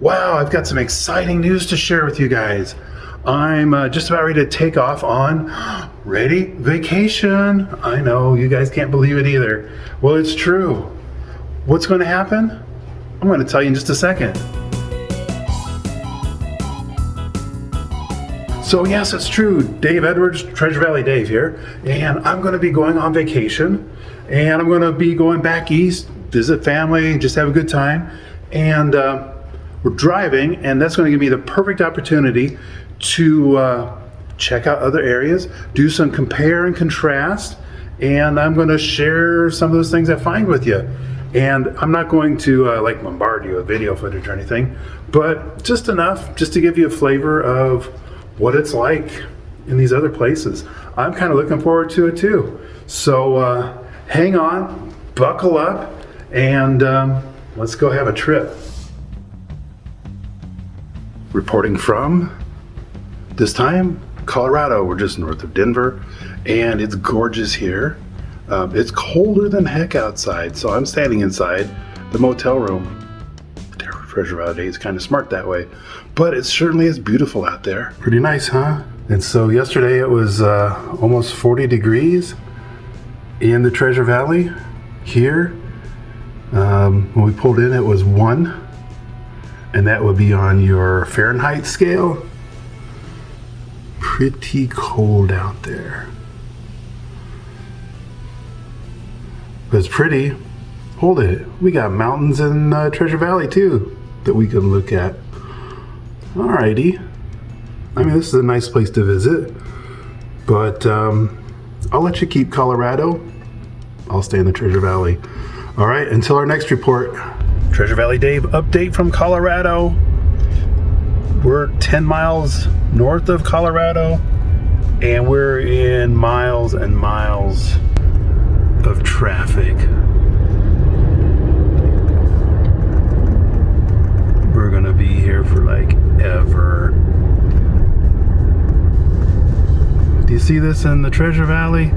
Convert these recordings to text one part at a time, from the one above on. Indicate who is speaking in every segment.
Speaker 1: Wow, I've got some exciting news to share with you guys. I'm just about ready to take off on ready vacation. I know you guys can't believe it either. Well, it's true. What's going to happen? I'm going to tell you in just a second. So yes, it's true. Dave Edwards, Treasure Valley Dave here, and I'm going to be going on vacation, and I'm going to be going back east, visit family, just have a good time, and we're driving, and that's going to give me the perfect opportunity to check out other areas, do some compare and contrast, and I'm going to share some of those things I find with you. And I'm not going to like bombard you with video footage or anything, but just enough just to give you a flavor of what it's like in these other places. I'm kind of looking forward to it too. So hang on, buckle up, and let's go have a trip. Reporting from, this time, Colorado. We're just north of Denver, and it's gorgeous here. It's colder than heck outside, so I'm standing inside the motel room. Treasure Valley is kind of smart that way, but it certainly is beautiful out there. Pretty nice, huh? And so yesterday it was almost 40 degrees in the Treasure Valley. Here, when we pulled in, it was 1, and that would be on your Fahrenheit scale. Pretty cold out there. But it's pretty. Hold it. We got mountains in Treasure Valley too that we can look at. Alrighty. I mean, this is a nice place to visit, but I'll let you keep Colorado. I'll stay in the Treasure Valley. All right, until our next report. Treasure Valley Dave update from Colorado. We're 10 miles north of Colorado, and we're in miles and miles of traffic. We're gonna be here for like ever. Do you see this in the Treasure Valley?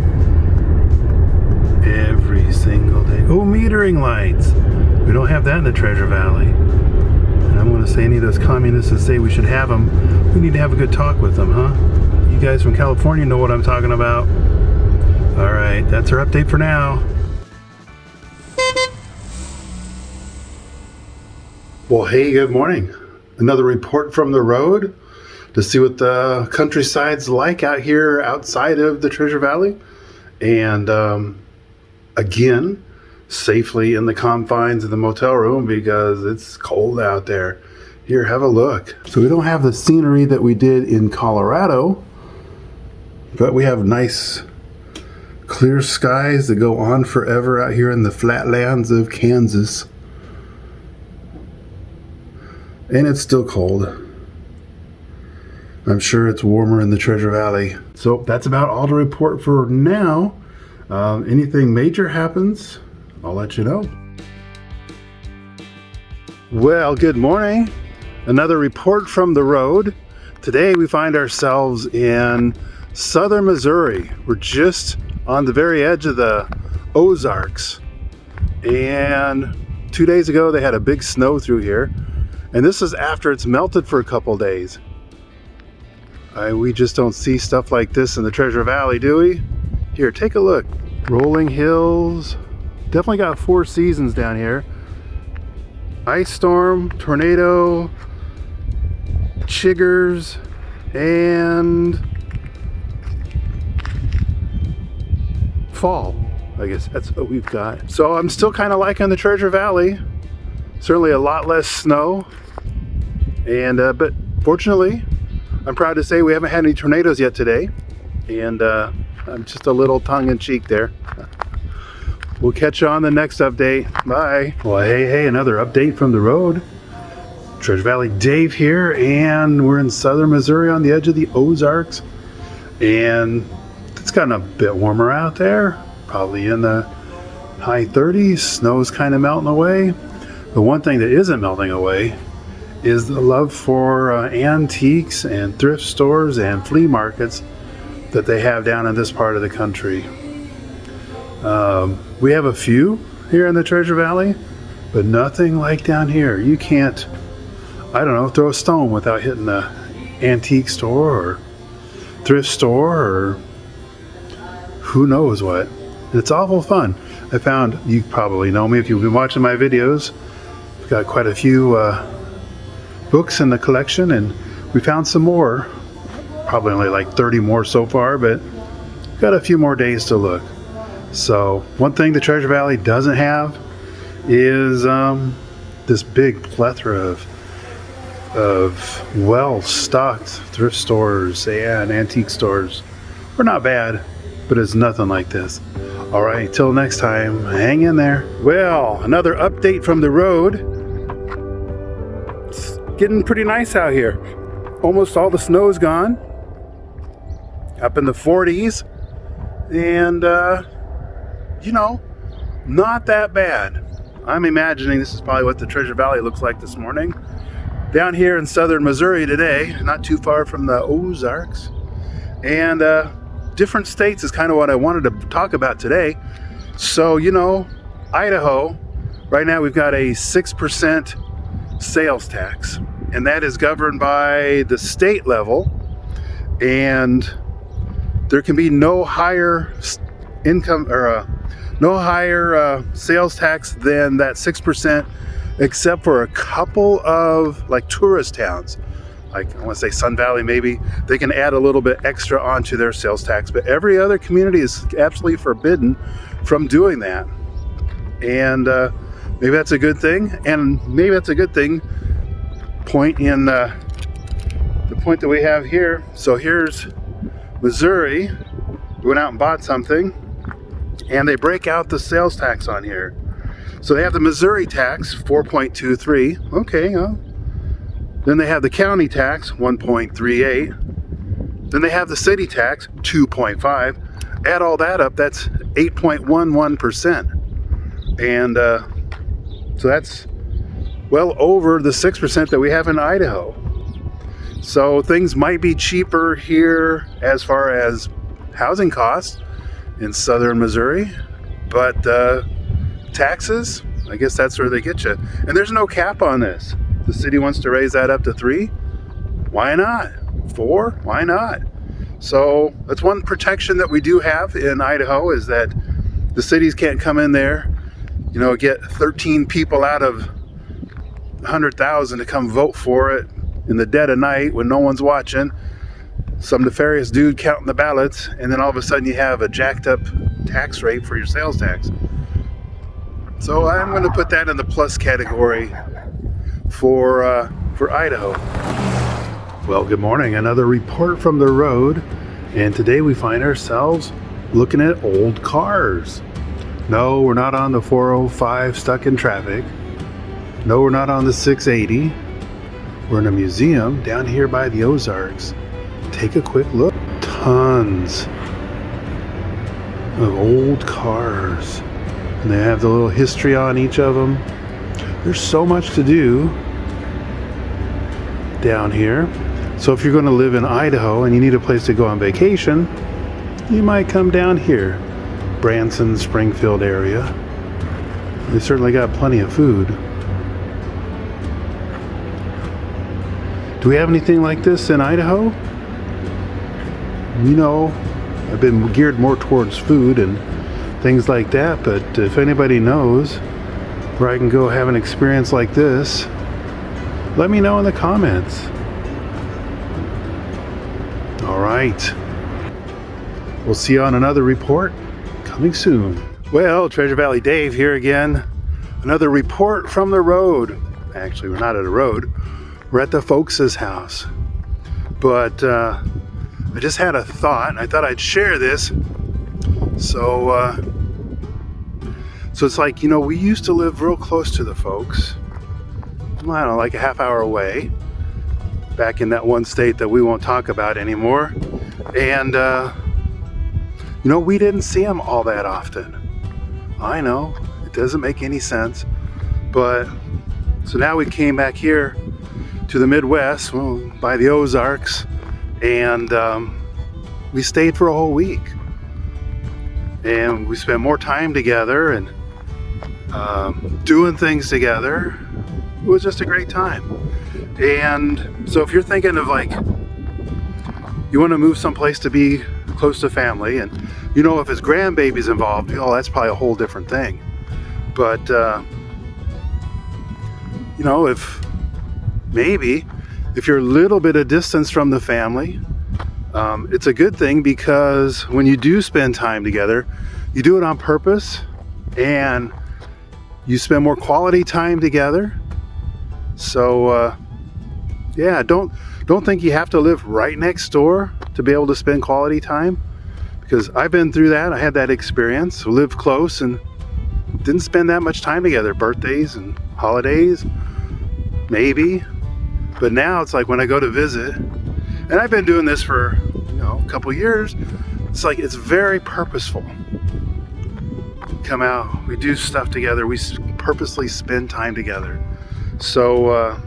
Speaker 1: Every single day. Oh, metering lights. We don't have that in the Treasure Valley. And I'm gonna say any of those communists that say we should have them, we need to have a good talk with them, huh? You guys from California know what I'm talking about. All right, that's our update for now. Well, hey, good morning. Another report from the road to see what the countryside's like out here outside of the Treasure Valley. And again, safely in the confines of the motel room because it's cold out there. Here, have a look. So we don't have the scenery that we did in Colorado, but we have nice clear skies that go on forever out here in the flatlands of Kansas. And it's still cold. I'm sure it's warmer in the Treasure Valley. So that's about all to report for now. Anything major happens, I'll let you know. Well, good morning. Another report from the road. Today we find ourselves in southern Missouri. We're just on the very edge of the Ozarks. And 2 days ago they had a big snow through here. And this is after it's melted for a couple days. We just don't see stuff like this in the Treasure Valley, do we? Here, take a look. Rolling hills. Definitely got 4 seasons down here. Ice storm, tornado, chiggers, and fall. I guess that's what we've got. So I'm still kind of liking the Treasure Valley. Certainly a lot less snow, and but fortunately, I'm proud to say we haven't had any tornadoes yet today, and I'm just a little tongue-in-cheek there. We'll catch you on the next update. Bye. Well, hey, another update from the road. Treasure Valley Dave here, and we're in southern Missouri on the edge of the Ozarks, and it's gotten a bit warmer out there, probably in the high 30s. Snow's kind of melting away. The one thing that isn't melting away is the love for antiques and thrift stores and flea markets that they have down in this part of the country. We have a few here in the Treasure Valley, but nothing like down here. You can't I don't know, throw a stone without hitting a antique store or thrift store or who knows what. It's awful fun. I found, you probably know me if you've been watching my videos, I've got quite a few books in the collection, and we found some more, probably only like 30 more so far, but got a few more days to look. So one thing the Treasure Valley doesn't have is this big plethora of well-stocked thrift stores and antique stores. We're not bad, but it's nothing like this. All right, till next time, hang in there. Well, another update from the road. It's getting pretty nice out here. Almost all the snow's gone. Up in the 40s. And, you know, not that bad. I'm imagining this is probably what the Treasure Valley looks like this morning. Down here in southern Missouri today, not too far from the Ozarks. And different states is kind of what I wanted to talk about today. So, you know, Idaho, right now we've got a 6% sales tax. And that is governed by the state level. And there can be no higher income or no higher sales tax than that 6%, except for a couple of like tourist towns. Like I want to say Sun Valley, maybe they can add a little bit extra onto their sales tax, but every other community is absolutely forbidden from doing that. And maybe that's a good thing, and maybe that's a good thing. Point in the point that we have here. So here's Missouri. We went out and bought something, and they break out the sales tax on here. So they have the Missouri tax, 4.23. Okay, then they have the county tax, 1.38. Then they have the city tax, 2.5. Add all that up, that's 8.11%. And so that's well over the 6% that we have in Idaho. So things might be cheaper here as far as housing costs in southern Missouri, but taxes, I guess that's where they get you. And there's no cap on this. The city wants to raise that up to 3. Why not? 4? Why not? So that's one protection that we do have in Idaho, is that the cities can't come in there, you know, get 13 people out of 100,000 to come vote for it in the dead of night when no one's watching. Some nefarious dude counting the ballots, and then all of a sudden you have a jacked up tax rate for your sales tax. So I'm going to put that in the plus category for Idaho. Well, good morning. Another report from the road, and today we find ourselves looking at old cars. No, we're not on the 405 stuck in traffic. No, we're not on the 680. We're in a museum down here by the Ozarks. Take a quick look. Tons of old cars. And they have the little history on each of them. There's so much to do down here. So if you're going to live in Idaho and you need a place to go on vacation, you might come down here. Branson, Springfield area. They certainly got plenty of food. Do we have anything like this in Idaho? You know, I've been geared more towards food and things like that, but if anybody knows where I can go have an experience like this, let me know in the comments. All right. We'll see you on another report coming soon. Well, Treasure Valley Dave here again. Another report from the road. Actually, we're not at a road. We're at the folks' house. But I just had a thought, and I thought I'd share this. So it's like, you know, we used to live real close to the folks. I don't know, like a half hour away. Back in that one state that we won't talk about anymore. And, you know, we didn't see them all that often. I know, it doesn't make any sense. But, so now we came back here to the Midwest, well, by the Ozarks, and we stayed for a whole week. And we spent more time together and doing things together. It was just a great time. And so if you're thinking of like, you want to move someplace to be close to family, and you know, if it's grandbabies involved, oh, that's probably a whole different thing. But you know, if you're a little bit of distance from the family, it's a good thing, because when you do spend time together, you do it on purpose and you spend more quality time together. So yeah, don't think you have to live right next door to be able to spend quality time, because I've been through that. I had that experience. We lived close and didn't spend that much time together. Birthdays and holidays, maybe. But now it's like when I go to visit, and I've been doing this for, you know, a couple years, it's like it's very purposeful. We come out, we do stuff together, we purposely spend time together. So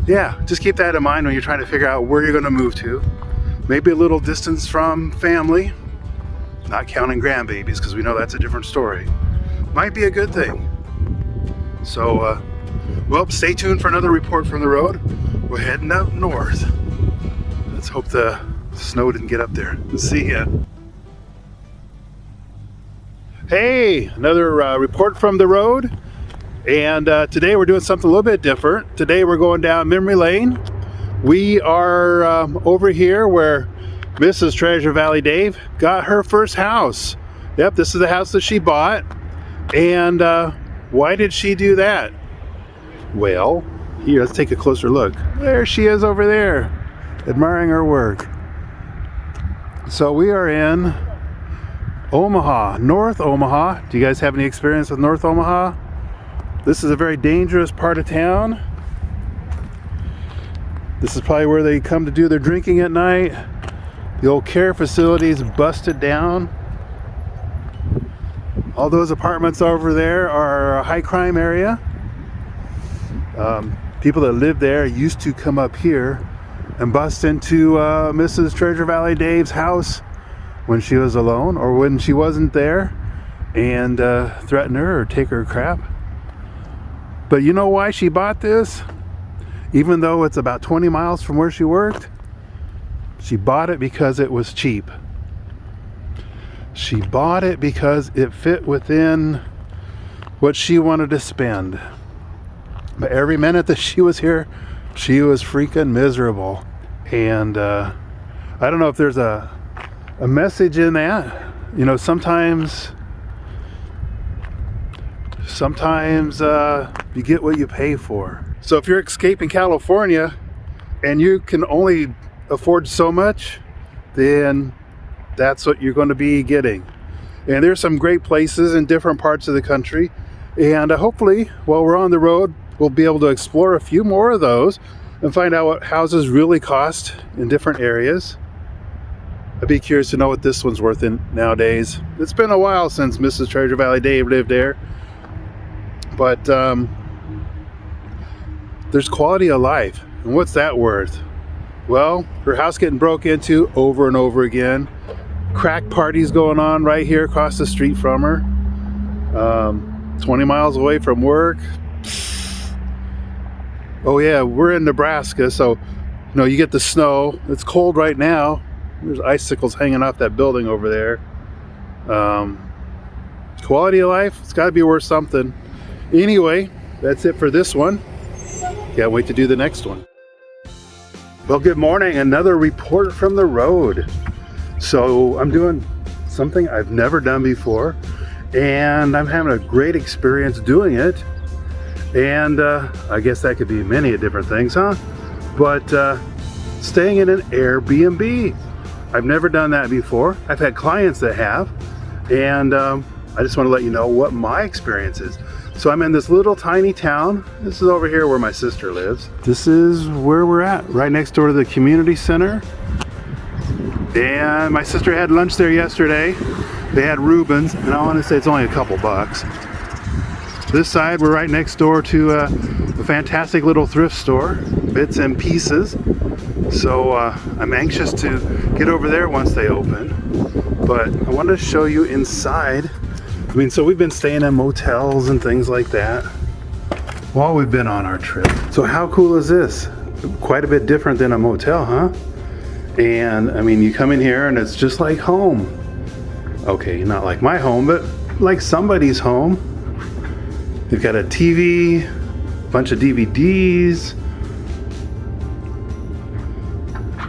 Speaker 1: yeah, just keep that in mind when you're trying to figure out where you're going to move to. Maybe a little distance from family, not counting grandbabies, because we know that's a different story. Might be a good thing. So well, stay tuned for another report from the road. We're heading up north. Let's hope the snow didn't get up there. See ya. Hey, another report from the road. And today we're doing something a little bit different. Today we're going down memory lane. We are over here where Mrs. Treasure Valley Dave got her first house. Yep, this is the house that she bought. And why did she do that? Well, here, let's take a closer look. There she is over there, admiring her work. So we are in Omaha, North Omaha. Do you guys have any experience with North Omaha? This is a very dangerous part of town. This is probably where they come to do their drinking at night. The old care facility is busted down. All those apartments over there are a high crime area. People that live there used to come up here and bust into Mrs. Treasure Valley Dave's house when she was alone or when she wasn't there, and threaten her or take her crap. But you know why she bought this? Even though it's about 20 miles from where she worked, she bought it because it was cheap. She bought it because it fit within what she wanted to spend. But every minute that she was here, she was freaking miserable. And I don't know if there's a message in that. You know, sometimes you get what you pay for. So if you're escaping California and you can only afford so much, then that's what you're going to be getting. And there's some great places in different parts of the country. And hopefully, while we're on the road, we'll be able to explore a few more of those and find out what houses really cost in different areas. I'd be curious to know what this one's worth nowadays. It's been a while since Mrs. Treasure Valley Dave lived there. But there's quality of life. And what's that worth? Well, her house getting broke into over and over again. Crack parties going on right here across the street from her. 20 miles away from work. Oh yeah, we're in Nebraska, so you know, you get the snow. It's cold right now. There's icicles hanging off that building over there. Quality of life, it's got to be worth something. Anyway, that's it for this one. Can't wait to do the next one. Well, good morning. Another report from the road. So I'm doing something I've never done before, and I'm having a great experience doing it. And I guess that could be many different things, huh? But staying in an Airbnb. I've never done that before. I've had clients that have, and I just want to let you know what my experience is. So I'm in this little tiny town. This is over here where my sister lives. This is where we're at, right next door to the community center. And my sister had lunch there yesterday. They had Reuben's, and I want to say it's only a couple bucks. This side, we're right next door to a fantastic little thrift store, Bits and Pieces. So I'm anxious to get over there once they open. But I wanted to show you inside. I mean, so we've been staying in motels and things like that. while we've been on our trip. So how cool is this? Quite a bit different than a motel, huh? And I mean, you come in here and it's just like home. Okay, not like my home, but like somebody's home. You've got a TV, a bunch of DVDs,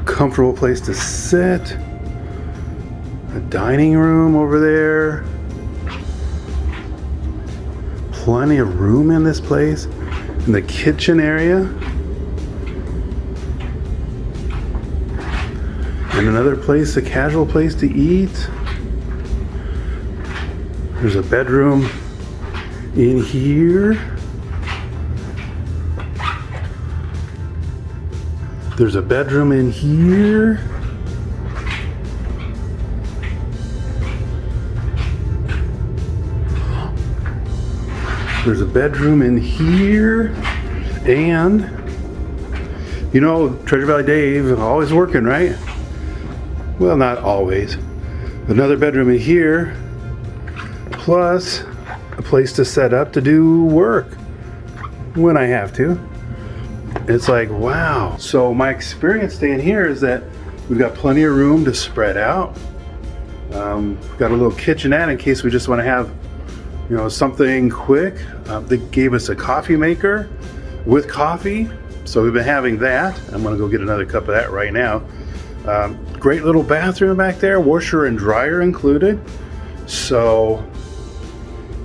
Speaker 1: comfortable place to sit, a dining room over there, plenty of room in this place, in the kitchen area, and another place, a casual place to eat. There's a bedroom in here. There's a bedroom in here. There's a bedroom in here. And, you know, Treasure Valley Dave, always working, right? Well, not always. Another bedroom in here. Plus a place to set up to do work when I have to. It's like, wow. So my experience staying here is that we've got plenty of room to spread out. We've got a little kitchenette in case we just want to have, you know, something quick. They gave us a coffee maker with coffee, so we've been having that. I'm gonna go get another cup of that right now. Great little bathroom back there, washer and dryer included. So,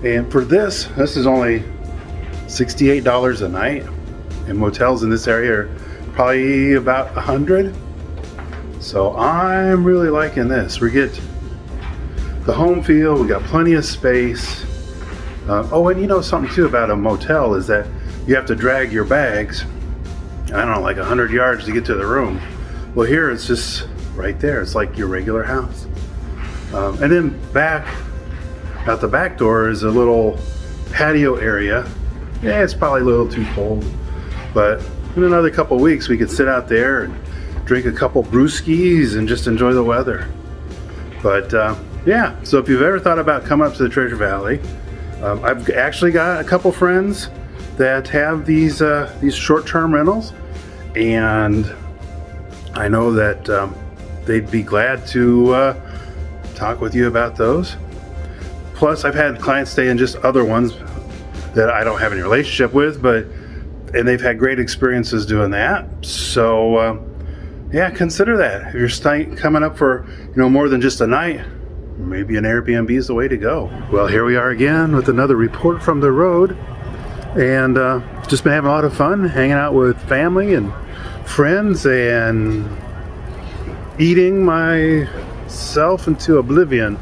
Speaker 1: and for this is only $68 a night, and motels in this area are probably about $100. So I'm really liking this. We get the home feel, we got plenty of space. Oh, and you know something too about a motel is that you have to drag your bags, I don't know, like 100 yards to get to the room. Well, here it's just right there. It's like your regular house. And then back out the back door is a little patio area. Yeah, it's probably a little too cold, but in another couple of weeks we could sit out there and drink a couple brewskis and just enjoy the weather. But yeah, so if you've ever thought about coming up to the Treasure Valley, I've actually got a couple friends that have these short-term rentals, and I know that they'd be glad to talk with you about those. Plus, I've had clients stay in just other ones that I don't have any relationship with, and they've had great experiences doing that. So, yeah, consider that. If you're coming up for, you know, more than just a night, maybe an Airbnb is the way to go. Well, here we are again with another report from the road, and just been having a lot of fun hanging out with family and friends and eating myself into oblivion.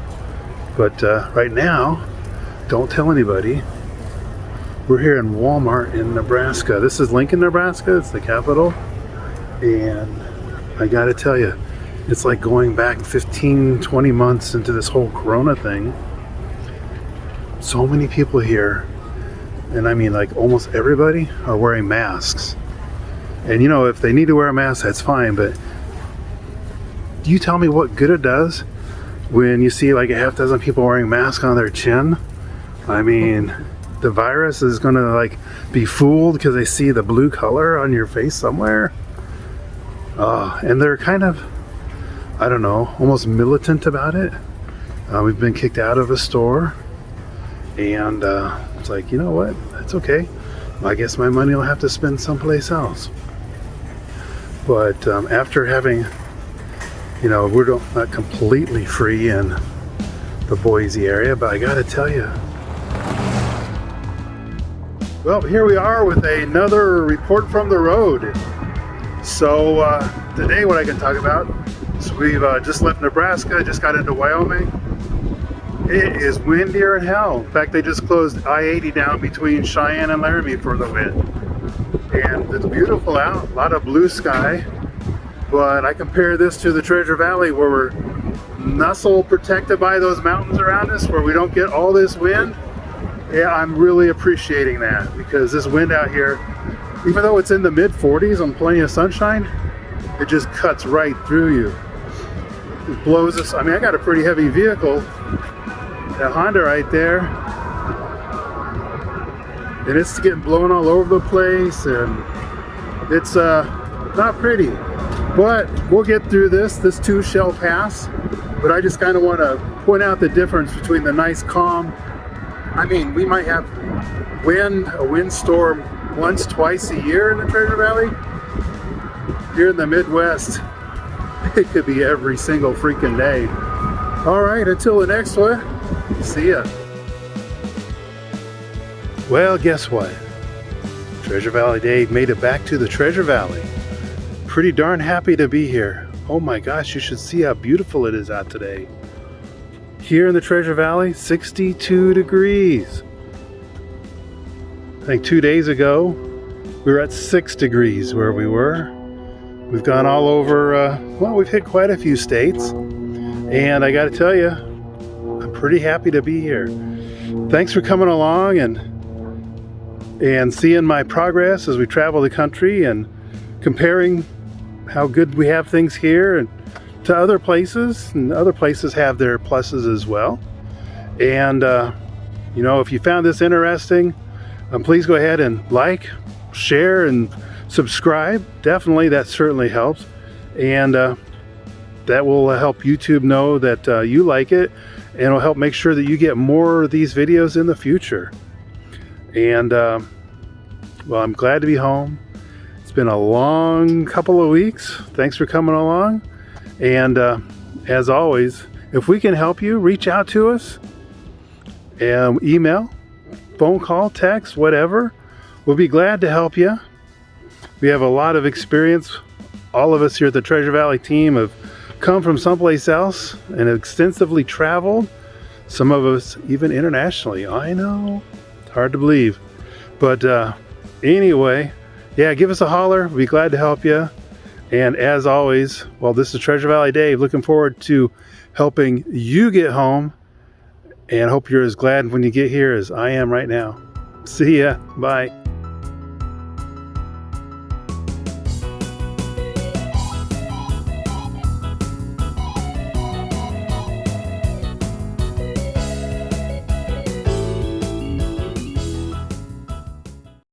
Speaker 1: But right now, don't tell anybody, we're here in Walmart in Nebraska. This is Lincoln, Nebraska. It's the capital. And I gotta tell you, it's like going back 15, 20 months into this whole Corona thing. So many people here, and I mean like almost everybody, are wearing masks. And you know, if they need to wear a mask, that's fine, but do you tell me what good it does when you see like a half dozen people wearing masks on their chin? I mean, the virus is gonna like be fooled because they see the blue color on your face somewhere. And they're kind of, I don't know, almost militant about it. We've been kicked out of a store, and it's like, you know what, that's okay. I guess my money will have to spend someplace else. But after having, you know, we're not completely free in the Boise area, but I gotta tell you, well, here we are with another report from the road. So today what I can talk about is we've just left Nebraska, just got into Wyoming. It is windier than hell. In fact, they just closed I-80 down between Cheyenne and Laramie for the wind. And it's beautiful out, a lot of blue sky. But I compare this to the Treasure Valley, where we're nestled, protected by those mountains around us, where we don't get all this wind. Yeah, I'm really appreciating that, because this wind out here, even though it's in the mid 40s on plenty of sunshine, it just cuts right through you. It blows us. I mean, I got a pretty heavy vehicle, that Honda right there. and it's getting blown all over the place, and it's not pretty. But we'll get through this. This too shall pass. But I just kind of want to point out the difference between the nice calm. I mean, we might have a windstorm once, twice a year in the Treasure Valley. Here in the Midwest, it could be every single freaking day. All right, until the next one, see ya. Well, guess what? Treasure Valley Dave made it back to the Treasure Valley. Pretty darn happy to be here. Oh my gosh, you should see how beautiful it is out today. Here in the Treasure Valley, 62 degrees. I think 2 days ago, we were at 6 degrees where we were. We've gone all over, well, we've hit quite a few states. And I gotta tell you, I'm pretty happy to be here. Thanks for coming along and seeing my progress as we travel the country and comparing how good we have things here and to other places, and other places have their pluses as well. And you know, if you found this interesting, please go ahead and like, share, and subscribe. Definitely, that certainly helps, and that will help YouTube know that you like it, and it'll help make sure that you get more of these videos in the future. And well, I'm glad to be home. It's been a long couple of weeks. Thanks for coming along. And as always, if we can help you, reach out to us. Email, phone call, text, whatever. We'll be glad to help you. We have a lot of experience. All of us here at the Treasure Valley team have come from someplace else and extensively traveled. Some of us even internationally. I know, it's hard to believe. But anyway, yeah, give us a holler. We'll be glad to help you. And as always, well, this is Treasure Valley Dave. Looking forward to helping you get home, and hope you're as glad when you get here as I am right now. See ya. Bye.